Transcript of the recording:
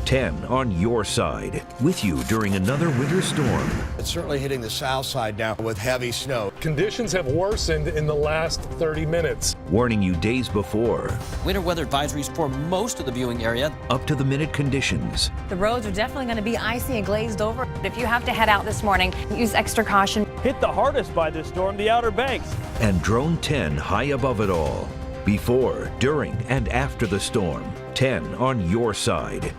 10 on your side, with you during another winter storm. It's certainly hitting the south side now with heavy snow. Conditions have worsened in the last 30 minutes. Warning you days before. Winter weather advisories for most of the viewing area. Up to the minute conditions. The roads are definitely going to be icy and glazed over. If you have to head out this morning, use extra caution. Hit the hardest by this storm, the Outer Banks. And Drone 10 high above it all. Before, during, and after the storm. 10 on your side.